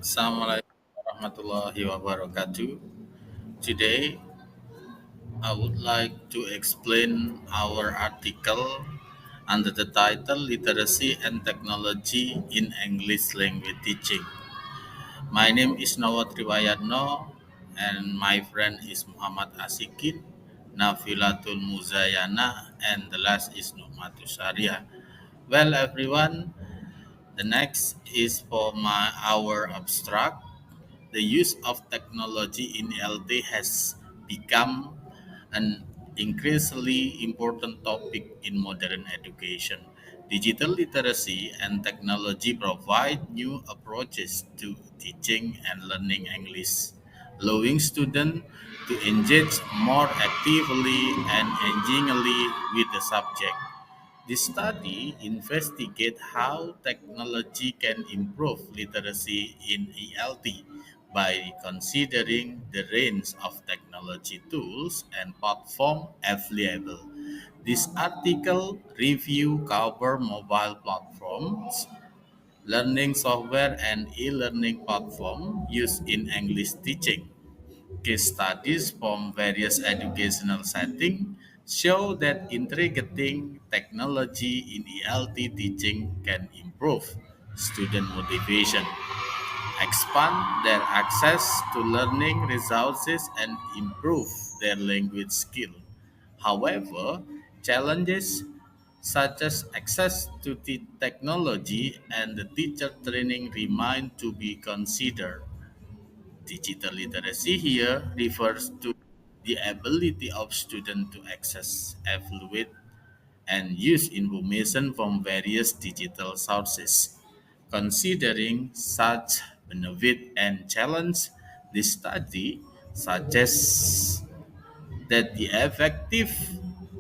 Assalamualaikum warahmatullahi wabarakatuh. Today, I would like to explain our article under the title Literacy and Technology in English Language Teaching. My name is Nawat Riwayatno, and my friend is Muhammad Asikin, Nafilatul Muzayana, and the last is Numatus Arya. Well, everyone, the next is for our abstract. The use of technology in LT has become an increasingly important topic in modern education. Digital literacy and technology provide new approaches to teaching and learning English, allowing students to engage more actively and engagingly with the subject. This study investigates how technology can improve literacy in ELT by considering the range of technology tools and platforms available. This article review cover mobile platforms, learning software and e-learning platform used in English teaching. Case studies from various educational settings show that integrating technology in ELT teaching can improve student motivation, expand their access to learning resources, and improve their language skill. However, challenges such as access to the technology and the teacher training remain to be considered. Digital literacy here refers to the ability of students to access, evaluate, and use information from various digital sources. Considering such benefit and challenge, this study suggests that the effective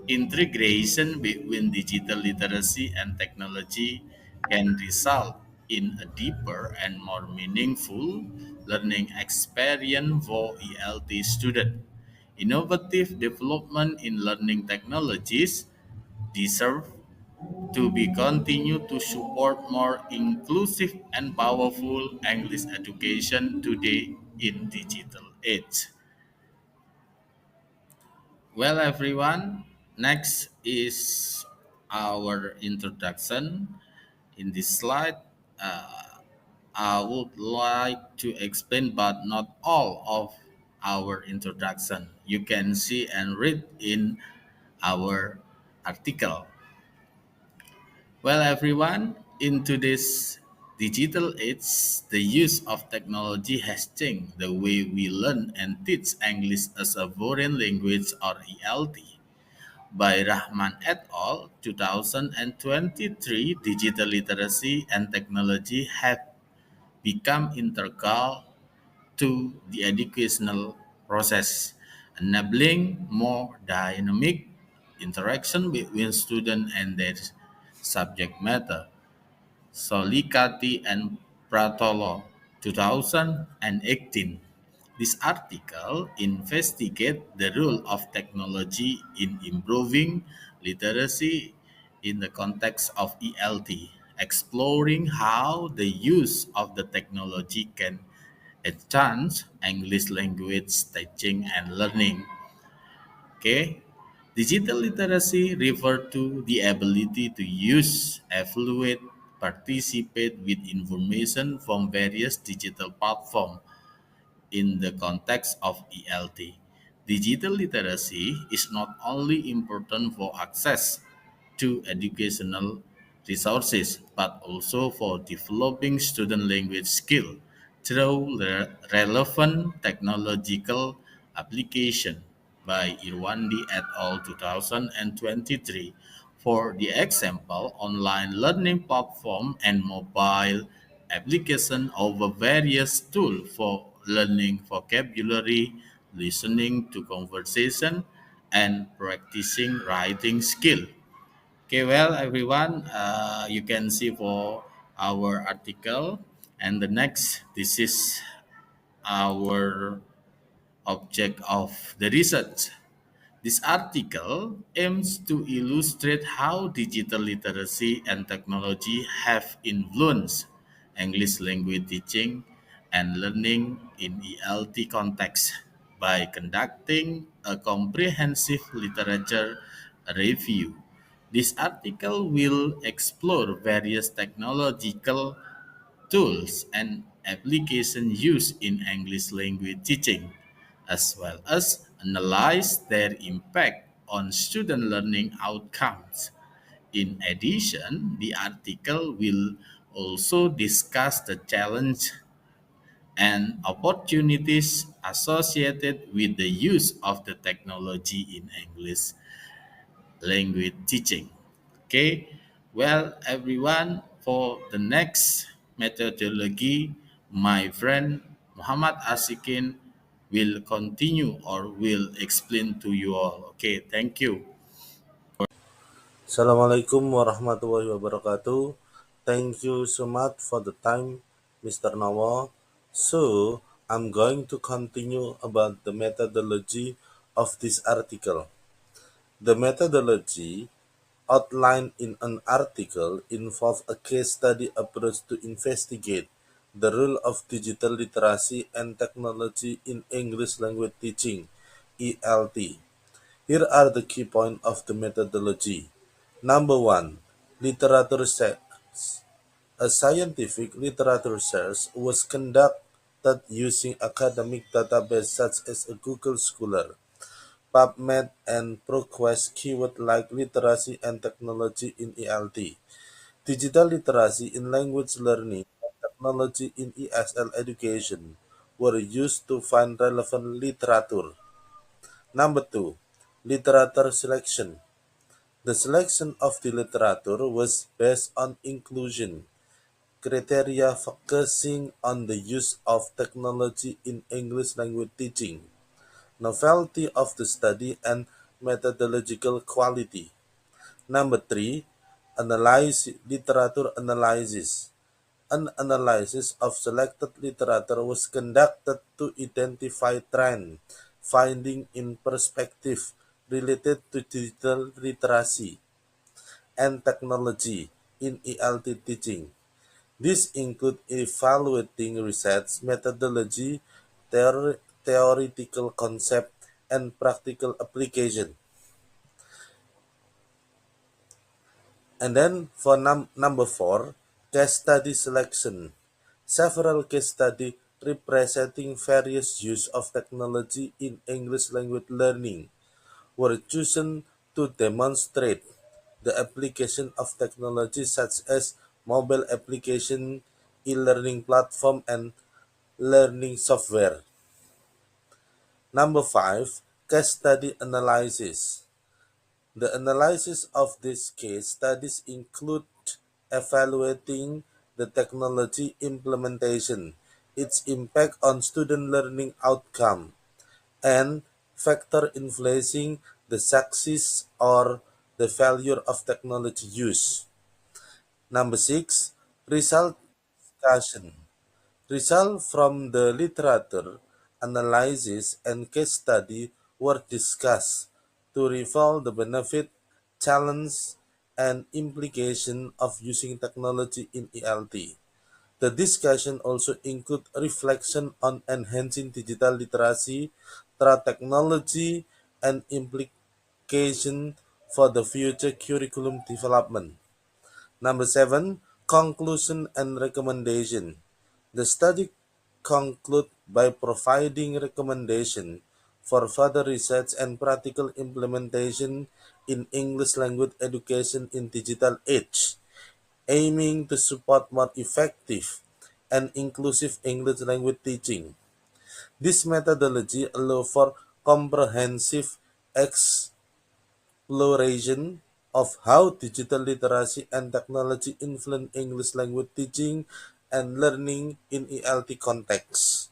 integration between digital literacy and technology can result in a deeper and more meaningful learning experience for ELT students. Innovative development in learning technologies deserve to be continued to support more inclusive and powerful English education today in digital age. Well, everyone, next is our introduction. In this slide, I would like to explain, but not all of our introduction. You can see and read in our article. Well, everyone, in today's digital age, the use of technology has changed the way we learn and teach English as a foreign language or ELT. By Rahman et al. 2023, digital literacy and technology have become integral to the educational process, enabling more dynamic interaction between students and their subject matter. Solikati and Pratolo 2018. This article investigates the role of technology in improving literacy in the context of ELT, exploring how the use of the technology can enhance English language teaching and learning. Okay. Digital literacy refers to the ability to use, evaluate, participate with information from various digital platforms in the context of ELT. Digital literacy is not only important for access to educational resources but also for developing student language skill through relevant technological application by Irwandi et al. 2023. For the example, online learning platform and mobile application over various tools for learning vocabulary, listening to conversation, and practicing writing skill. Okay, well, everyone, you can see for our article, and the next, this is our object of the research. This article aims to illustrate how digital literacy and technology have influenced English language teaching and learning in ELT context by conducting a comprehensive literature review. This article will explore various technological tools and applications used in English language teaching, as well as analyze their impact on student learning outcomes. In addition, the article will also discuss the challenge and opportunities associated with the use of the technology in English language teaching. Okay, well, everyone, for the next methodology, my friend Muhammad Asikin will continue or will explain to you all. Okay, thank you. Assalamualaikum warahmatullahi wabarakatuh. Thank you so much for the time, Mr. Nawal. So, I'm going to continue about the methodology of this article. The methodology outlined in an article involves a case study approach to investigate the role of digital literacy and technology in English language teaching, ELT. Here are the key points of the methodology. Number one, literature search. A scientific literature search was conducted using academic databases such as a Google Scholar, PubMed, and ProQuest keyword like literacy and technology in ELT. Digital literacy in language learning and technology in ESL education were used to find relevant literature. Number two, literature selection. The selection of the literature was based on inclusion criteria focusing on the use of technology in English language teaching, novelty of the study, and methodological quality. Number three, literature analysis. An analysis of selected literature was conducted to identify trend finding in perspective related to digital literacy and technology in ELT teaching. This include evaluating research methodology, theoretical concept, and practical application. And then for number four, case study selection. Several case study representing various use of technology in English language learning were chosen to demonstrate the application of technology such as mobile application, e-learning platform, and learning software. Number five, case study analysis. The analysis of these case studies include evaluating the technology implementation, its impact on student learning outcome, and factor influencing the success or the failure of technology use. Number six, result discussion. Results from the literature analysis and case study were discussed to reveal the benefit, challenge, and implication of using technology in ELT. The discussion also include reflection on enhancing digital literacy through technology and implication for the future curriculum development. Number seven, conclusion and recommendation. The study conclude by providing recommendation for further research and practical implementation in English language education in digital age, aiming to support more effective and inclusive English language teaching. This methodology allows for comprehensive exploration of how digital literacy and technology influence English language teaching and learning in ELT context.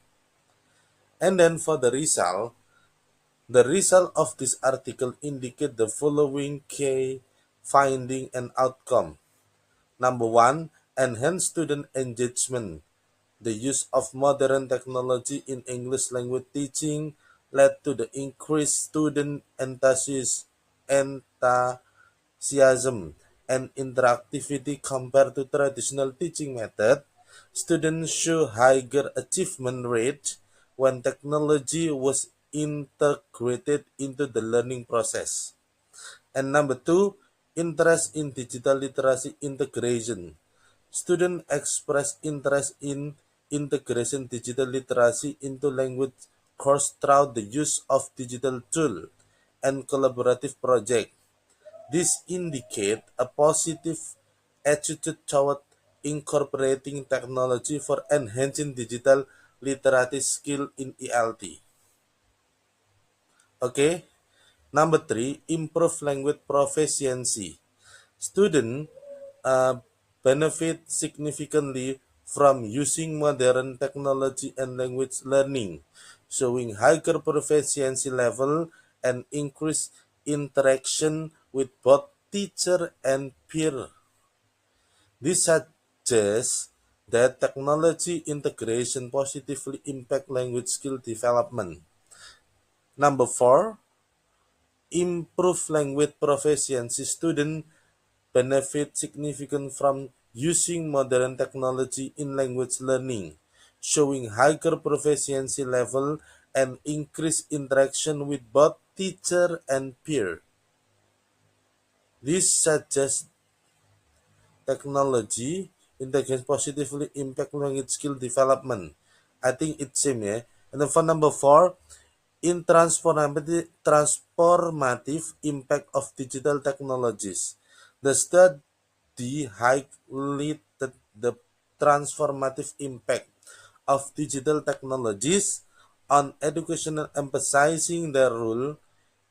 And then for the result of this article indicate the following key finding and outcome. Number one, enhance student engagement. The use of modern technology in English language teaching led to the increased student enthusiasm and interactivity compared to traditional teaching method, Students show higher achievement rate when technology was integrated into the learning process. And number two, interest in digital literacy integration. Students express interest in integration digital literacy into language course through the use of digital tool and collaborative project. This indicate a positive attitude toward incorporating technology for enhancing digital literacy skill in ELT. Okay. Number three, improve language proficiency. Students benefit significantly from using modern technology and language learning, showing higher proficiency level and increased interaction with both teacher and peer. This suggests that technology integration positively impact language skill development. Number four, improve language proficiency. Students benefit significant from using modern technology in language learning, showing higher proficiency level and increased interaction with both teacher and peer. This suggests technology intelligence positively impact language skill development. I think it's same, yeah. And then for number four, in transformative impact of digital technologies. The study highlighted the transformative impact of digital technologies on education, emphasizing their role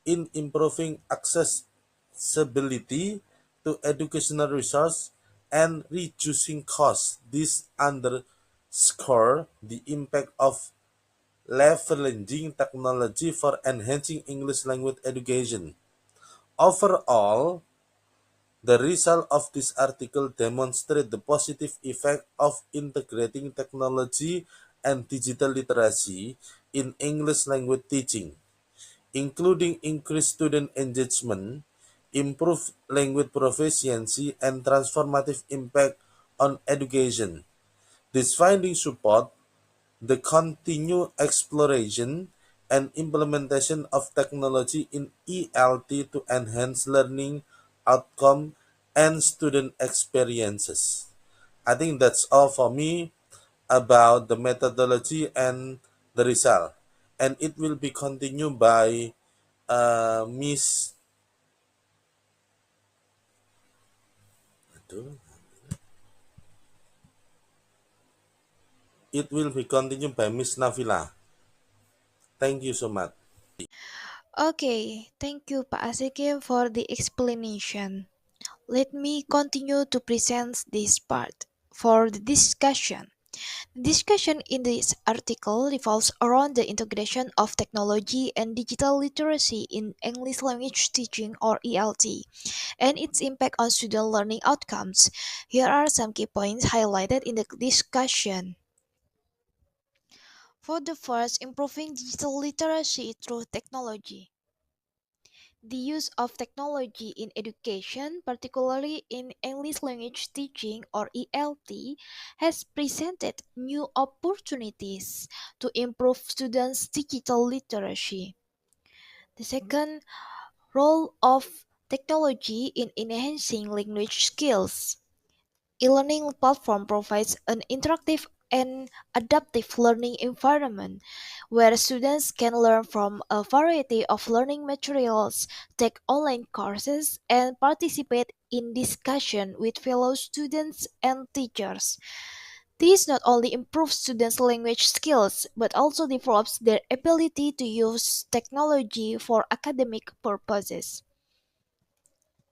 in improving accessibility to educational resource and reducing costs. This underscore the impact of leveraging technology for enhancing English language education. Overall, the result of this article demonstrate the positive effect of integrating technology and digital literacy in English language teaching, including increased student engagement, improved language proficiency, and transformative impact on education. These findings support the continued exploration and implementation of technology in ELT to enhance learning outcome and student experiences. I think that's all for me about the methodology and the result. And it will be continued by Miss. It will be continued by Miss Navila. Thank you so much. Okay, thank you Pak Asike for the explanation. Let me continue to present this part for the discussion. The discussion in this article revolves around the integration of technology and digital literacy in English language teaching or ELT and its impact on student learning outcomes. Here are some key points highlighted in the discussion. For the first, improving digital literacy through technology. The use of technology in education, particularly in English language teaching or ELT, has presented new opportunities to improve students' digital literacy. The second, role of technology in enhancing language skills. E-learning platform provides an interactive and adaptive learning environment where students can learn from a variety of learning materials, take online courses, and participate in discussion with fellow students and teachers. This not only improves students' language skills but also develops their ability to use technology for academic purposes.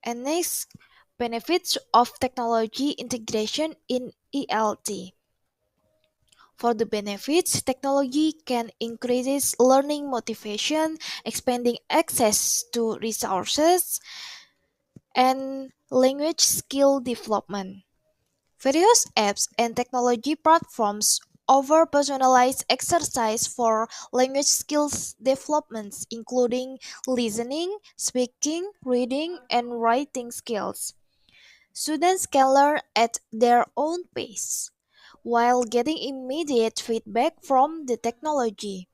And next, benefits of technology integration in ELT. For the benefits, technology can increase learning motivation, expanding access to resources, and language skill development. Various apps and technology platforms offer personalized exercise for language skills developments, including listening, speaking, reading, and writing skills. Students can learn at their own pace, while getting immediate feedback from the technology.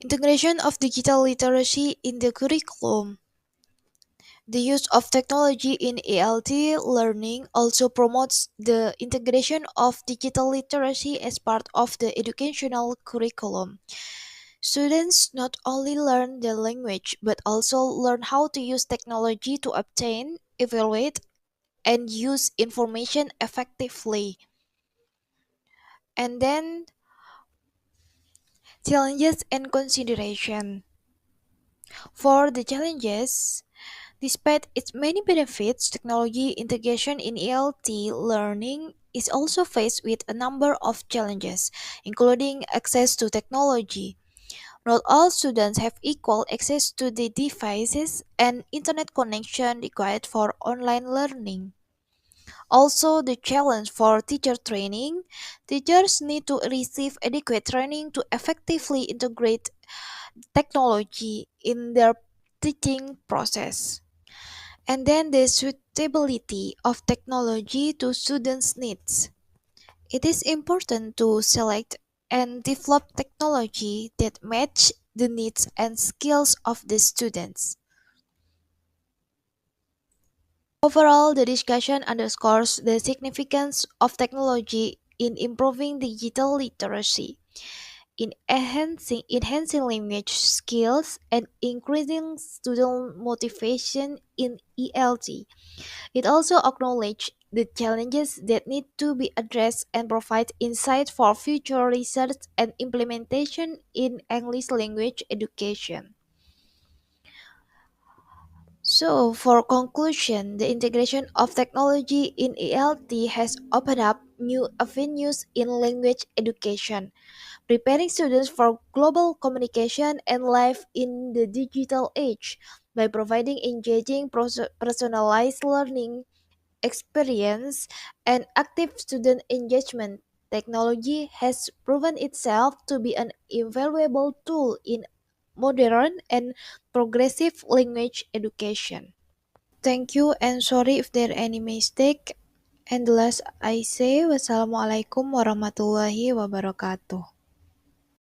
Integration of digital literacy in the curriculum. The use of technology in ELT learning also promotes the integration of digital literacy as part of the educational curriculum. Students not only learn the language but also learn how to use technology to obtain, evaluate, and use information effectively. And then challenges and consideration. For the challenges, despite its many benefits, technology integration in ELT learning is also faced with a number of challenges, including access to technology. Not all students have equal access to the devices and internet connection required for online learning. Also, the challenge for teacher training. Teachers need to receive adequate training to effectively integrate technology in their teaching process. And then the suitability of technology to students' needs. It is important to select and develop technology that match the needs and skills of the students. Overall, the discussion underscores the significance of technology in improving digital literacy, in enhancing language skills, and increasing student motivation in ELT. It also acknowledged the challenges that need to be addressed and provide insight for future research and implementation in English language education. So, for conclusion, the integration of technology in ELT has opened up new avenues in language education, preparing students for global communication and life in the digital age by providing engaging, personalized learning experience, and active student engagement. Technology has proven itself to be an invaluable tool in modern and progressive language education. Thank you and sorry if there any mistake. And the last I say, wassalamualaikum warahmatullahi wabarakatuh.